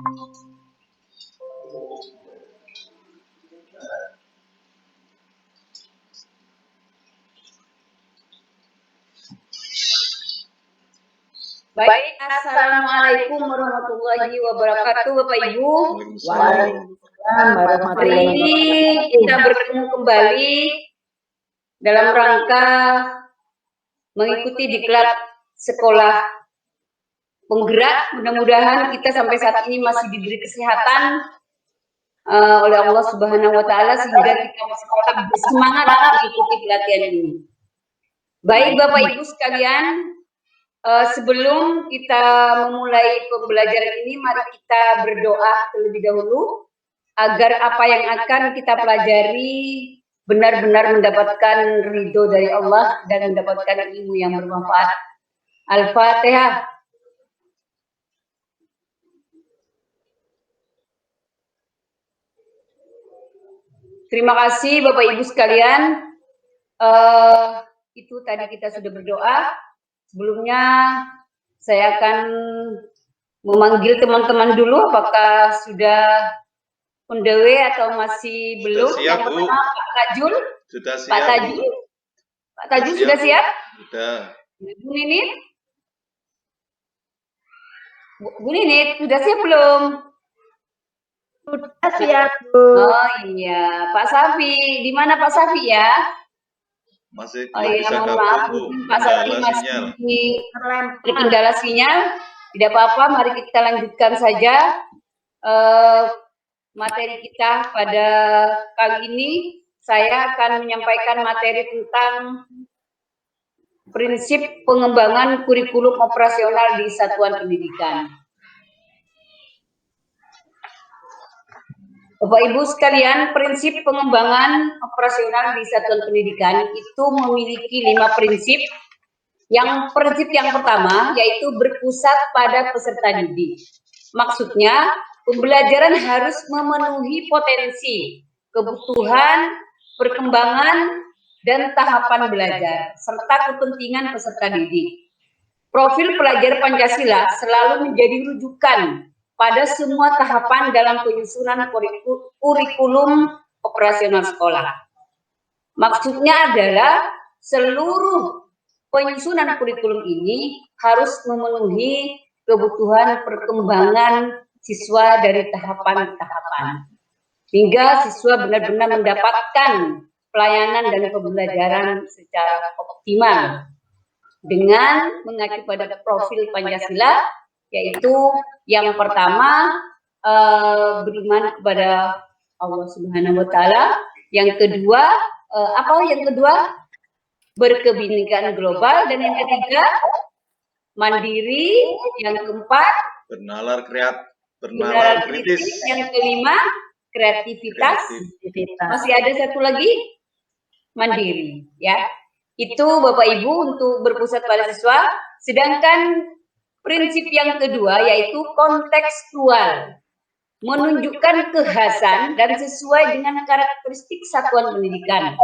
Baik, assalamualaikum warahmatullahi wabarakatuh, Bapak Ibu. Hari ini kita bertemu kembali dalam rangka mengikuti diklat sekolah penggerak. Mudah-mudahan kita sampai saat ini masih diberi kesehatan oleh Allah Subhanahu Wa Taala sehingga kita masih tetap bersemangat mengikuti pelatihan ini. Baik, Bapak Ibu sekalian. Sebelum kita memulai pembelajaran ini, mari kita berdoa terlebih dahulu agar apa yang akan kita pelajari benar-benar mendapatkan ridho dari Allah dan mendapatkan ilmu yang bermanfaat. Al-Fatihah. Terima kasih Bapak Ibu sekalian. Itu tadi kita sudah berdoa. Sebelumnya saya akan memanggil teman-teman dulu, apakah sudah on the way atau masih belum? Sudah siap, yang pertama Bu. Pak Tajul. Sudah siap, Pak Tajul. Pak Tajul sudah siap? Sudah. Bu Ninit? Bu Ninit, sudah siap belum? Sudah siap, Bu. Oh iya, Pak Safi. Di mana Pak Safi ya? Masih Oh iya, bisa mohon maaf, gabung, Bu. Pak Safi Kendala masih sinyal. terkendala sinyal. Tidak apa-apa, mari kita lanjutkan saja materi kita pada kali ini. Saya akan menyampaikan materi tentang prinsip pengembangan kurikulum operasional di satuan pendidikan. Bapak Ibu sekalian, prinsip pengembangan operasional di satuan pendidikan itu memiliki 5 prinsip. Prinsip yang pertama yaitu berpusat pada peserta didik. Maksudnya, pembelajaran harus memenuhi potensi, kebutuhan, perkembangan, dan tahapan belajar, serta kepentingan peserta didik. Profil pelajar Pancasila selalu menjadi rujukan pada semua tahapan dalam penyusunan kurikulum operasional sekolah. Maksudnya adalah seluruh penyusunan kurikulum ini harus memenuhi kebutuhan perkembangan siswa dari tahapan-tahapan, hingga siswa benar-benar mendapatkan pelayanan dan pembelajaran secara optimal dengan mengacu pada profil Pancasila, yaitu yang pertama beriman kepada Allah Subhanahu Wa Taala, yang kedua berkebinekaan global, dan yang ketiga mandiri, yang keempat bernalar kritis, yang kelima kreativitas. Masih ada satu lagi, mandiri, ya. Itu Bapak Ibu untuk berpusat pada siswa. Sedangkan prinsip yang kedua yaitu kontekstual, menunjukkan kekhasan dan sesuai dengan karakteristik satuan pendidikan,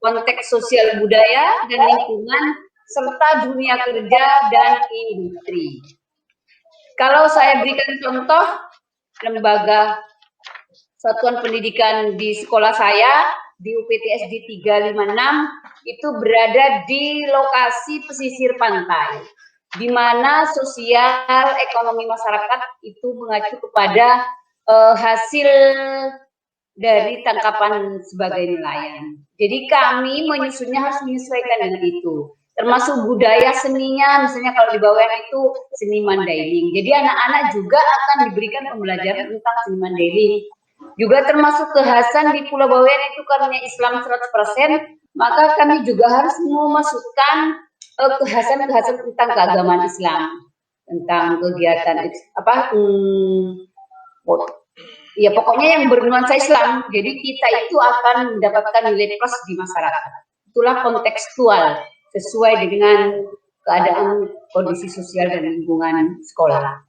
konteks sosial budaya dan lingkungan, serta dunia kerja dan industri. Kalau saya berikan contoh, lembaga satuan pendidikan di sekolah saya, di UPTSD 356, itu berada di lokasi pesisir pantai, di mana sosial ekonomi masyarakat itu mengacu kepada hasil dari tangkapan sebagai nelayan. Jadi kami menyusunnya harus menyesuaikan dengan itu. Termasuk budaya seninya, misalnya kalau di Bawean itu seni mandailing. Jadi anak-anak juga akan diberikan pembelajaran tentang seni mandailing. Juga termasuk kekhasan di Pulau Bawean itu karena Islam 100%, maka kami juga harus memasukkan kekhasan-kekhasan tentang keagamaan Islam, tentang kegiatan ya pokoknya yang bernuansa Islam. Jadi kita itu akan mendapatkan nilai plus di masyarakat. Itulah kontekstual, sesuai dengan keadaan kondisi sosial dan lingkungan sekolah.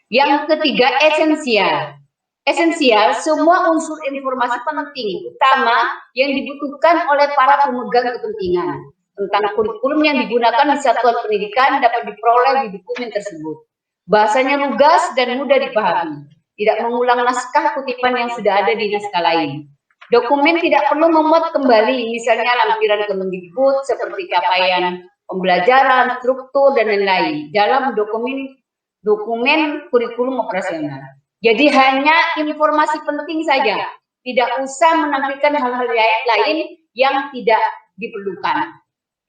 Yang ketiga, esensial. Esensial, semua unsur informasi penting utama yang dibutuhkan oleh para pemegang kepentingan tentang kurikulum yang digunakan di satuan pendidikan dapat diperoleh di dokumen tersebut. Bahasanya lugas dan mudah dipahami. tidak mengulang naskah kutipan yang sudah ada di naskah lain. Dokumen tidak perlu memuat kembali, misalnya lampiran Kemendikbud seperti capaian pembelajaran, struktur, dan lain-lain dalam dokumen kurikulum operasional. Jadi hanya informasi penting saja, tidak usah menampilkan hal-hal lain yang tidak diperlukan.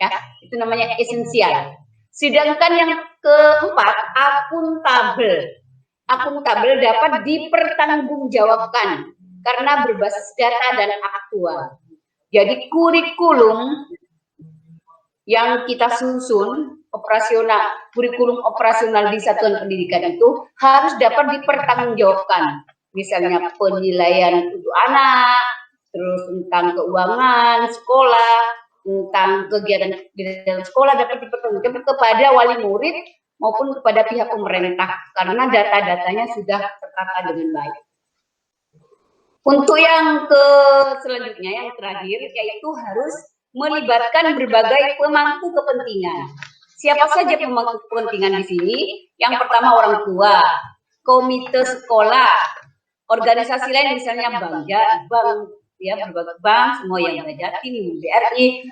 Ya, itu namanya esensial. Sedangkan yang keempat, akuntabel. Akuntabel dapat dipertanggungjawabkan karena berbasis data dan aktual. Jadi kurikulum yang kita susun kurikulum operasional di satuan pendidikan itu harus dapat dipertanggungjawabkan. Misalnya penilaian untuk anak, terus tentang keuangan sekolah, tentang kegiatan sekolah dapat dipertanggungjawabkan kepada wali murid maupun kepada pihak pemerintah karena data-datanya sudah tertata dengan baik. Untuk yang selanjutnya, yang terakhir, yaitu harus melibatkan berbagai pemangku kepentingan. Siapa saja pemangku kepentingan di sini? Yang pertama orang tua, komite sekolah, organisasi lain misalnya bank, ya berbagai bank, semua yang Jatim, BRI,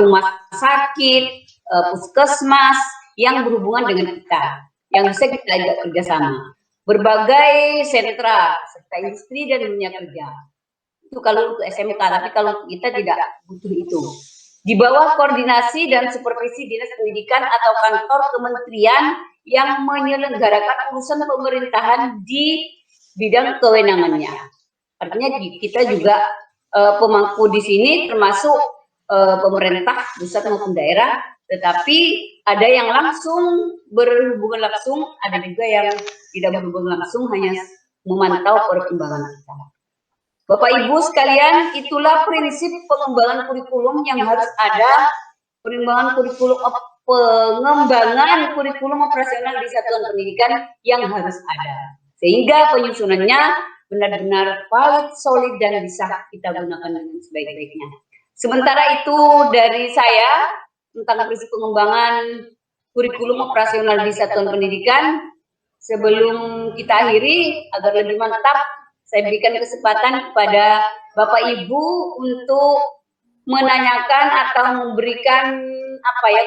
rumah sakit, puskesmas yang berhubungan dengan kita, yang bisa kita ajak kerjasama. Berbagai sentra industri dan dunia kerja. Itu kalau untuk SMK, tapi kalau kita tidak butuh itu. Di bawah koordinasi dan supervisi Dinas Pendidikan atau kantor kementerian yang menyelenggarakan urusan pemerintahan di bidang kewenangannya. Artinya kita juga pemangku di sini termasuk pemerintah pusat maupun daerah, tetapi ada yang langsung berhubungan langsung, ada juga yang tidak berhubungan langsung, hanya memantau perkembangan kita. Bapak Ibu sekalian, itulah prinsip pengembangan kurikulum yang harus ada, pengembangan kurikulum operasional di satuan pendidikan yang harus ada. Sehingga penyusunannya benar-benar valid, solid, dan bisa kita gunakan dengan sebaik-baiknya. Sementara itu dari saya tentang prinsip pengembangan kurikulum operasional di satuan pendidikan. Sebelum kita akhiri, agar lebih mantap, saya berikan kesempatan kepada Bapak Ibu untuk menanyakan atau memberikan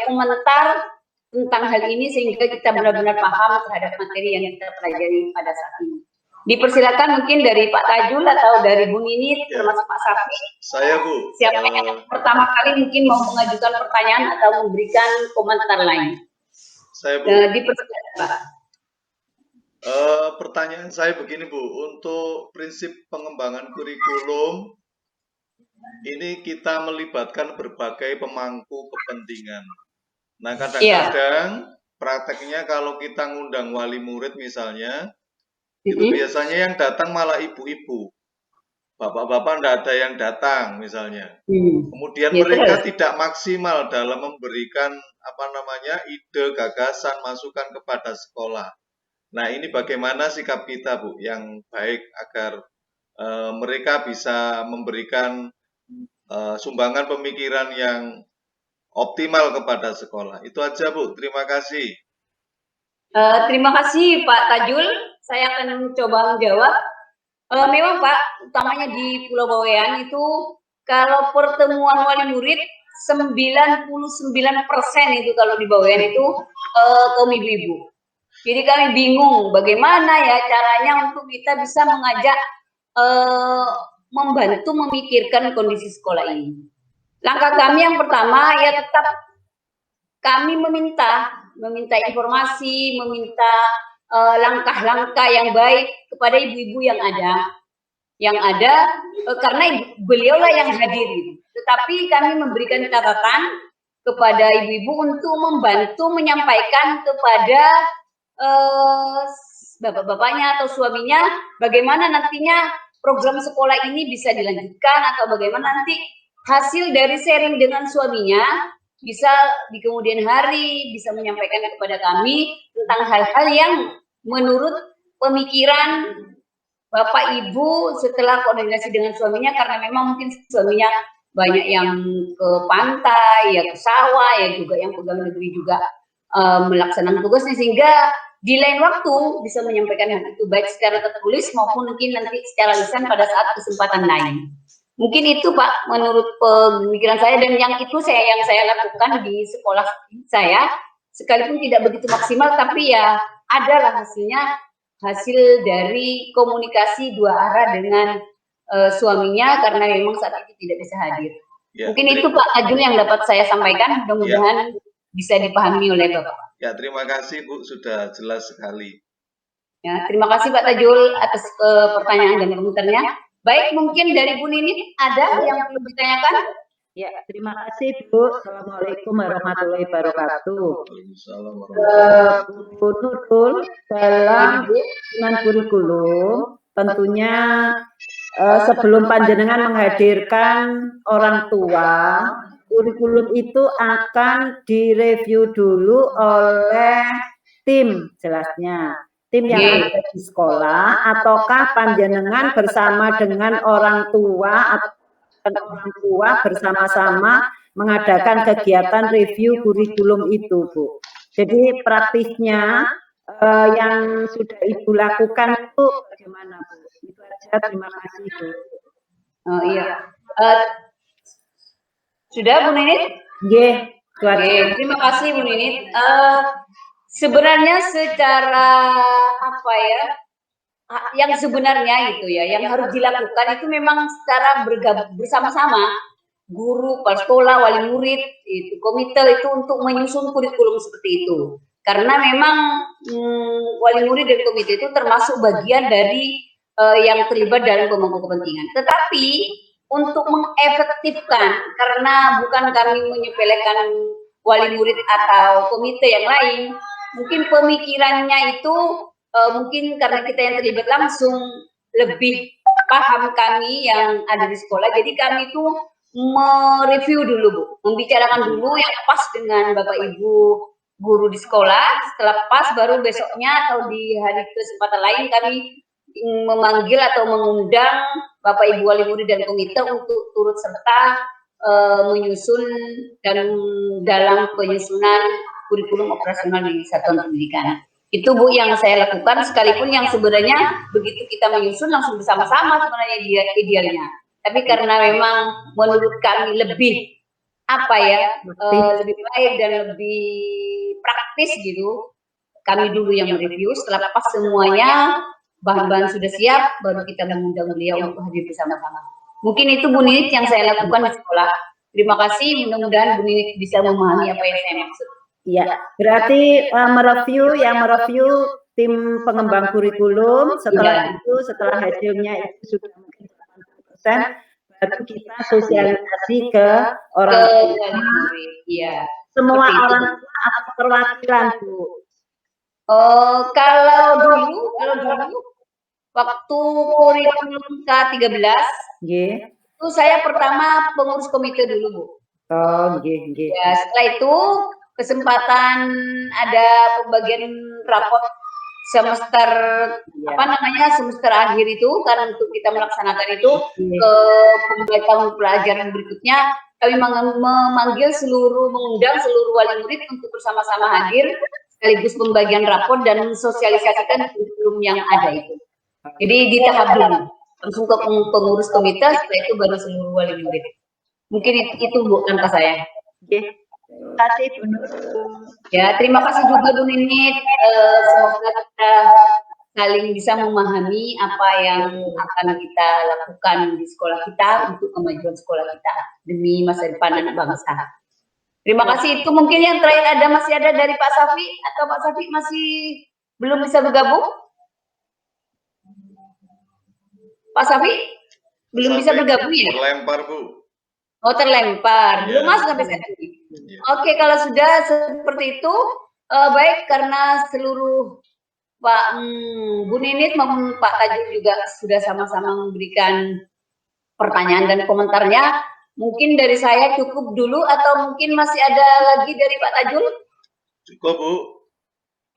komentar tentang hal ini sehingga kita benar-benar paham terhadap materi yang kita pelajari pada saat ini. Dipersilakan mungkin dari Pak Tajul atau dari Bu Nini, termasuk Pak Safi. Saya, Bu. Siapa yang pertama kali mungkin mau mengajukan pertanyaan atau memberikan komentar lain? Saya, Bu. Dipersilakan, Pak. Pertanyaan saya begini, Bu. Untuk prinsip pengembangan kurikulum, ini kita melibatkan berbagai pemangku kepentingan. Nah, kadang-kadang prakteknya kalau kita ngundang wali murid misalnya, itu biasanya yang datang malah ibu-ibu. Bapak-bapak tidak ada yang datang misalnya. Kemudian mereka tidak maksimal dalam memberikan ide, gagasan, masukan kepada sekolah. Nah, ini bagaimana sikap kita, Bu, yang baik agar mereka bisa memberikan sumbangan pemikiran yang optimal kepada sekolah. Itu aja, Bu. Terima kasih. Terima kasih, Pak Tajul. Saya akan mencoba menjawab. Memang, Pak, utamanya di Pulau Bawean itu kalau pertemuan wali murid 99% itu kalau di Bawean itu kaum ibu-ibu. Jadi kami bingung bagaimana ya caranya untuk kita bisa mengajak membantu memikirkan kondisi sekolah ini. Langkah kami yang pertama ya tetap kami meminta informasi, meminta langkah-langkah yang baik kepada ibu-ibu yang ada karena beliaulah yang hadir. Tetapi kami memberikan catatan kepada ibu-ibu untuk membantu menyampaikan kepada bapak-bapaknya atau suaminya bagaimana nantinya program sekolah ini bisa dilanjutkan atau bagaimana nanti hasil dari sharing dengan suaminya bisa di kemudian hari bisa menyampaikan kepada kami tentang hal-hal yang menurut pemikiran Bapak Ibu setelah koordinasi dengan suaminya, karena memang mungkin suaminya banyak yang ke pantai, ya ke sawah, ya juga yang pegawai negeri juga melaksanakan tugasnya, sehingga di lain waktu bisa menyampaikan hal itu baik secara tertulis maupun mungkin nanti secara lisan pada saat kesempatan lain. Mungkin itu Pak menurut pemikiran saya, dan yang saya lakukan di sekolah saya sekalipun tidak begitu maksimal, tapi ya adalah hasil dari komunikasi dua arah dengan suaminya karena memang saat itu tidak bisa hadir. Ya, mungkin itu Pak Tajul yang dapat saya sampaikan, mudah-mudahan bisa dipahami oleh Bapak. Ya, terima kasih Bu, sudah jelas sekali. Ya, terima kasih Pak Tajul atas pertanyaan dan komentarnya. Baik, mungkin dari Bu Nini ada yang perlu ditanyakan? Ya, terima kasih Bu. Assalamualaikum warahmatullahi wabarakatuh. Bu Nurul, dalam dengan kurikulum tentunya sebelum panjenengan menghadirkan orang tua, kurikulum itu akan direview dulu oleh tim, jelasnya. Tim yang ada di sekolah, ataukah panjenengan bersama dengan orang tua bersama-sama mengadakan kegiatan review kurikulum itu, Bu. Jadi praktisnya yang sudah Ibu lakukan itu bagaimana, Bu? Itu aja, terima kasih, Bu. Oh iya. Sudah Bu Ninit? Iya. Terima kasih Bu Ninit. Sebenarnya secara apa ya? Yang sebenarnya itu ya, yang harus dilakukan itu memang secara bersama-sama, guru, kepala sekolah, wali murid, itu komite itu untuk menyusun kurikulum seperti itu. Karena memang wali murid dan komite itu termasuk bagian dari yang terlibat dalam pemangku kepentingan. Tetapi untuk mengefektifkan, karena bukan kami menyepelekan wali murid atau komite yang lain, mungkin pemikirannya itu mungkin karena kita yang terlibat langsung lebih paham kami yang ada di sekolah, jadi kami itu mereview dulu Bu, membicarakan dulu yang pas dengan Bapak Ibu guru di sekolah. Setelah pas baru besoknya atau di hari kesempatan lain kami memanggil atau mengundang Bapak Ibu wali murid dan komite untuk turut serta menyusun dan dalam penyusunan kurikulum operasional di satuan pendidikan. Itu Bu yang saya lakukan, sekalipun yang sebenarnya begitu kita menyusun langsung bersama-sama sebenarnya idealnya. Tapi karena memang menurut kami lebih apa ya, lebih baik dan lebih praktis gitu, kami dulu yang mereview. Setelah pas semuanya bahan-bahan sudah siap, baru kita mengundang beliau untuk hadir bersama-sama. Mungkin itu Bu Ninit yang saya lakukan di sekolah. Terima kasih, mudah-mudahan Bu Ninit bisa memahami apa yang saya maksud. Iya, berarti mereview tim pengembang kurikulum. Setelah itu, setelah hasilnya itu sudah mungkin 80%, baru kita sosialisasi ke orang tua. Iya. Semua orang tua atau perwakilan, Bu? Kalau dulu waktu kurikulum K13, itu saya pertama pengurus komite dulu, Bu. Ya, setelah itu kesempatan ada pembagian rapot semester semester akhir itu, karena untuk kita melaksanakan itu ke tahun pelajaran berikutnya, kami mengundang seluruh wali murid untuk bersama-sama hadir sekaligus pembagian rapot dan mensosialisasikan kurikulum yang ada itu. Jadi di tahap dulu langsung ke pengurus komite, setelah itu baru seluruh wali murid. Mungkin itu Bu langkah saya. Terima kasih Bu Nur. Ya, terima kasih juga Bu Ninit. Semoga kita saling bisa memahami apa yang akan kita lakukan di sekolah kita untuk kemajuan sekolah kita demi masa depan anak bangsa. Terima kasih. Itu mungkin yang terakhir masih ada dari Pak Safi, atau Pak Safi masih belum bisa bergabung? Pak Safi belum bisa bergabung ya? Terlempar Bu. Oh, terlempar. Belum masuk sampai saat ini. Oke, kalau sudah seperti itu, baik, karena seluruh Pak Bu Ninit maupun Pak Tajul juga sudah sama-sama memberikan pertanyaan dan komentarnya. Mungkin dari saya cukup dulu, atau mungkin masih ada lagi dari Pak Tajul? Cukup Bu.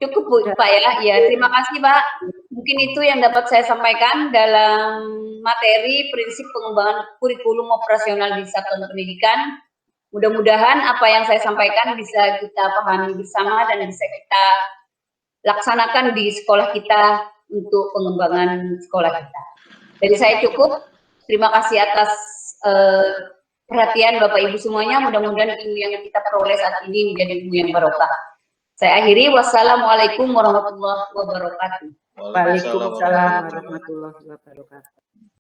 Cukup Bu, Pak ya. Ya, terima kasih Pak. Mungkin itu yang dapat saya sampaikan dalam materi prinsip pengembangan kurikulum operasional di satuan pendidikan. Mudah-mudahan apa yang saya sampaikan bisa kita pahami bersama dan bisa kita laksanakan di sekolah kita untuk pengembangan sekolah kita. Dari saya cukup. Terima kasih atas perhatian Bapak Ibu semuanya. Mudah-mudahan ilmu yang kita peroleh saat ini menjadi ilmu yang barokah. Saya akhiri. Wassalamualaikum warahmatullahi wabarakatuh. Waalaikumsalam warahmatullahi wabarakatuh.